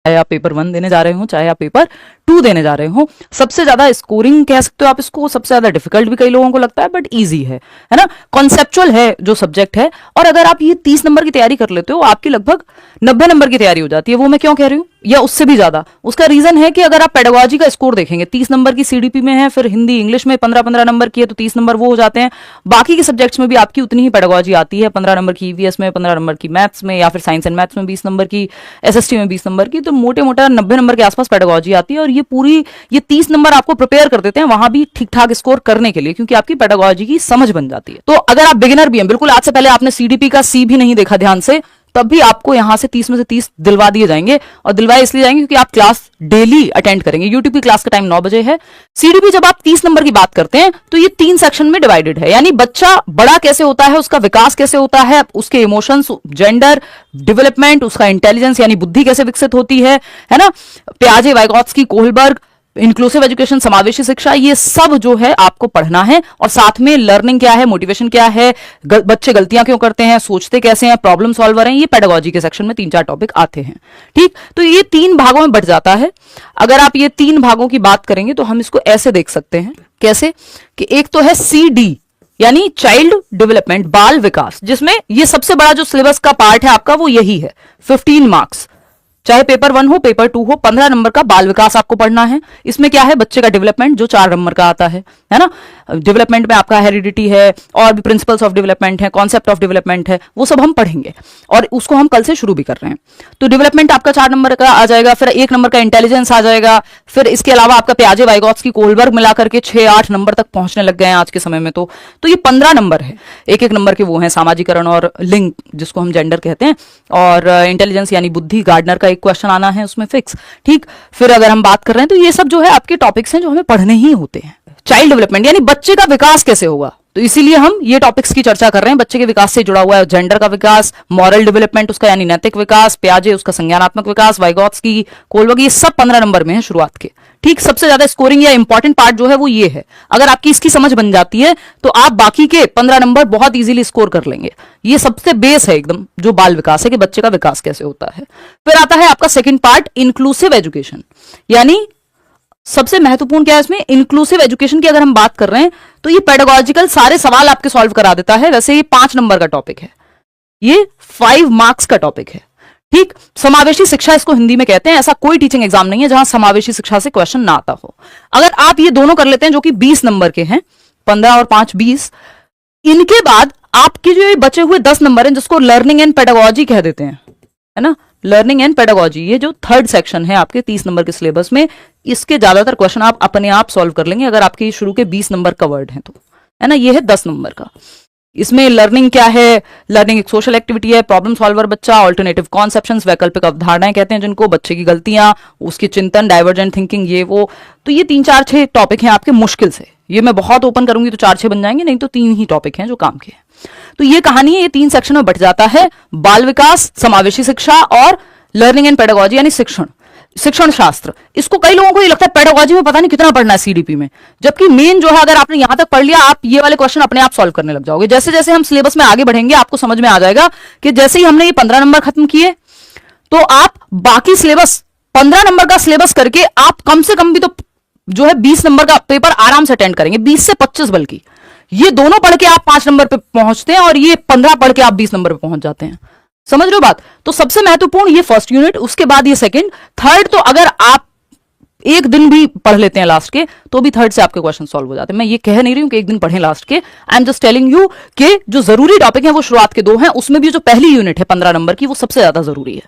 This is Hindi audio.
चाहे आप पेपर 1 देने जा रहे हो, चाहे आप पेपर 2 देने जा रहे हो, सबसे ज्यादा स्कोरिंग कह सकते हो आप इसको, सबसे ज्यादा डिफिकल्ट भी कई लोगों को लगता है, बट इजी है ना। कॉन्सेप्चुअल है जो सब्जेक्ट है, और अगर आप ये 30 नंबर की तैयारी कर लेते हो, आपकी लगभग 90 नंबर की तैयारी हो जाती है। वो मैं क्यों कह रही हूँ, या उससे भी ज्यादा। उसका रीजन है कि अगर आप पेडागोजी का स्कोर देखेंगे, 30 नंबर की सीडीपी में है, फिर हिंदी इंग्लिश में 15-15 नंबर की है, तो 30 नंबर वो हो जाते हैं। बाकी के सब्जेक्ट्स में भी आपकी उतनी ही पेडागोजी आती है, 15 नंबर की ईवीएस में, 15 नंबर की मैथ्स में, या फिर साइंस एंड मैथ्स में 20 नंबर की, एसएसटी में 20 नंबर की, तो मोटे मोटा 90 नंबर के आसपास पेडागोजी आती है। और ये 30 नंबर आपको प्रिपेयर कर देते हैं वहां भी ठीक ठाक स्कोर करने के लिए, क्योंकि आपकी पेडागोजी की समझ बन जाती है। तो अगर आप बिगिनर भी हैं, बिल्कुल आज से पहले आपने सीडीपी का सी भी नहीं देखा ध्यान से, तब भी आपको यहां से 30 में से 30 दिलवा दिए जाएंगे। और दिलवाए इसलिए जाएंगे क्योंकि आप क्लास डेली अटेंड करेंगे। यूट्यूब की क्लास का टाइम 9 बजे है। सीडीपी जब आप 30 नंबर की बात करते हैं तो ये 3 सेक्शन में डिवाइडेड है, यानी बच्चा बड़ा कैसे होता है, उसका विकास कैसे होता है, उसके इमोशंस, जेंडर डेवलपमेंट, उसका इंटेलिजेंस यानी बुद्धि कैसे विकसित होती है ना। पियाजे, वाइगोत्स्की, कोहलबर्ग, इंक्लूसिव एजुकेशन, समावेशी शिक्षा, ये सब जो है आपको पढ़ना है। और साथ में लर्निंग क्या है, मोटिवेशन क्या है, बच्चे गलतियां क्यों करते हैं, सोचते कैसे हैं, प्रॉब्लम सॉल्वर हैं, ये पेडागोजी के सेक्शन में 3-4 टॉपिक आते हैं। ठीक, तो ये 3 भागों में बट जाता है। अगर आप ये 3 भागों की बात करेंगे तो हम इसको ऐसे देख सकते हैं, कैसे कि एक तो है CD यानी चाइल्ड डेवलपमेंट, बाल विकास, जिसमें ये सबसे बड़ा जो सिलेबस का पार्ट है आपका वो यही है। 15 मार्क्स, चाहे पेपर 1 हो, पेपर 2 हो, 15 नंबर का बाल विकास आपको पढ़ना है। इसमें क्या है, बच्चे का डेवलपमेंट जो 4 नंबर का आता है ना। डेवलपमेंट में आपका हेरिडिटी है, और भी प्रिंसिपल्स ऑफ डेवलपमेंट है, कॉन्सेप्ट ऑफ डेवलपमेंट है, वो सब हम पढ़ेंगे, और उसको हम कल से शुरू भी कर रहे हैं। तो डेवलपमेंट आपका 4 नंबर का आ जाएगा, फिर 1 नंबर का इंटेलिजेंस आ जाएगा, फिर इसके अलावा आपका पियाजे, वाइगोत्स्की, कोहलबर्ग मिलाकर के 6-8 नंबर तक पहुंचने लग गए हैं आज के समय में। तो ये 15 नंबर है। एक नंबर के वो है सामाजिकरण और लिंग, जिसको हम जेंडर कहते हैं, और इंटेलिजेंस यानी बुद्धि, गार्डनर का एक क्वेश्चन आना है उसमें फिक्स। ठीक, फिर अगर हम बात कर रहे हैं तो ये सब जो है आपके टॉपिक्स हैं जो हमें पढ़ने ही होते हैं। चाइल्ड डेवलपमेंट यानी बच्चे का विकास कैसे होगा, तो इसीलिए हम ये टॉपिक्स की चर्चा कर रहे हैं। बच्चे के विकास से जुड़ा हुआ है जेंडर का विकास, मॉरल डेवलपमेंट उसका यानी नैतिक विकास, पियाजे उसका संज्ञानात्मक विकास, वाइगोत्स्की, कोहलबर्ग, ये सब 15 नंबर में है शुरुआत के। ठीक, सबसे ज्यादा स्कोरिंग या इंपॉर्टेंट पार्ट जो है वो ये है। अगर आपकी इसकी समझ बन जाती है तो आप बाकी के 15 नंबर बहुत इजीली स्कोर कर लेंगे। ये सबसे बेस है एकदम, जो बाल विकास है कि बच्चे का विकास कैसे होता है। फिर आता है आपका सेकंड पार्ट, इंक्लूसिव एजुकेशन, यानी सबसे महत्वपूर्ण क्या है इसमें, इंक्लूसिव एजुकेशन की अगर हम बात कर रहे हैं तो ये पेडागोजिकल सारे सवाल आपके सॉल्व करा देता है। वैसे ये 5 नंबर का टॉपिक है, ये 5 मार्क्स का टॉपिक है। ठीक, समावेशी शिक्षा इसको हिंदी में कहते हैं। ऐसा कोई टीचिंग एग्जाम नहीं है जहां समावेशी शिक्षा से क्वेश्चन ना आता हो। अगर आप ये दोनों कर लेते हैं जो कि 20 नंबर के हैं, 15 और 5 20, इनके बाद आपके जो ये बचे हुए 10 नंबर हैं जिसको लर्निंग एंड पेडागोजी कह देते हैं, है ना, लर्निंग एंड पेडागोजी, ये जो 3rd सेक्शन है आपके 30 नंबर के सिलेबस में, इसके ज्यादातर क्वेश्चन आप अपने आप सॉल्व कर लेंगे अगर आपके शुरू के 20 नंबर कवर्ड हैं तो, है ना। ये है 10 नंबर का। इसमें लर्निंग क्या है, लर्निंग एक सोशल एक्टिविटी है, प्रॉब्लम सॉल्वर बच्चा, ऑल्टरनेटिव कॉन्सेप्शंस, वैकल्पिक अवधारणाएं कहते हैं जिनको, बच्चे की गलतियां, उसके चिंतन, डाइवर्जेंट थिंकिंग, ये वो। तो ये 3-4-6 टॉपिक हैं आपके मुश्किल से। ये मैं बहुत ओपन करूंगी तो 4-6 बन जाएंगे, नहीं तो 3 ही टॉपिक हैं जो काम के हैं। तो ये कहानी है, ये 3 सेक्शन में बट जाता है, बाल विकास, समावेशी शिक्षा और लर्निंग एंड पेडागोजी यानी शिक्षण शास्त्र। इसको कई लोगों को ये लगता है पेडागोजी में पता नहीं कितना पढ़ना है सीडीपी में, जबकि मेन जो है अगर आपने यहां तक पढ़ लिया, आप ये वाले क्वेश्चन अपने आप सॉल्व करने लग जाओगे। जैसे जैसे हम सिलेबस में आगे बढ़ेंगे आपको समझ में आ जाएगा कि जैसे ही हमने ये 15 नंबर खत्म किए तो आप बाकी सिलेबस 15 नंबर का सिलेबस करके आप कम से कम भी तो जो है 20 नंबर का पेपर आराम से अटेंड करेंगे, 20 से 25 बल्कि। ये दोनों पढ़ के आप 5 नंबर पे पहुंचते हैं और ये 15 पढ़ के आप 20 नंबर पे पहुंच जाते हैं। समझ रहे हो बात। तो सबसे महत्वपूर्ण ये फर्स्ट यूनिट, उसके बाद ये सेकंड, थर्ड तो अगर आप एक दिन भी पढ़ लेते हैं लास्ट के तो भी 3rd से आपके क्वेश्चन सॉल्व हो जाते हैं। मैं ये कह नहीं रही हूं कि एक दिन पढ़ें लास्ट के, I am just telling you कि जो जरूरी टॉपिक है वो शुरुआत के 2 हैं, उसमें भी जो पहली यूनिट है 15 नंबर की वो सबसे ज्यादा जरूरी है।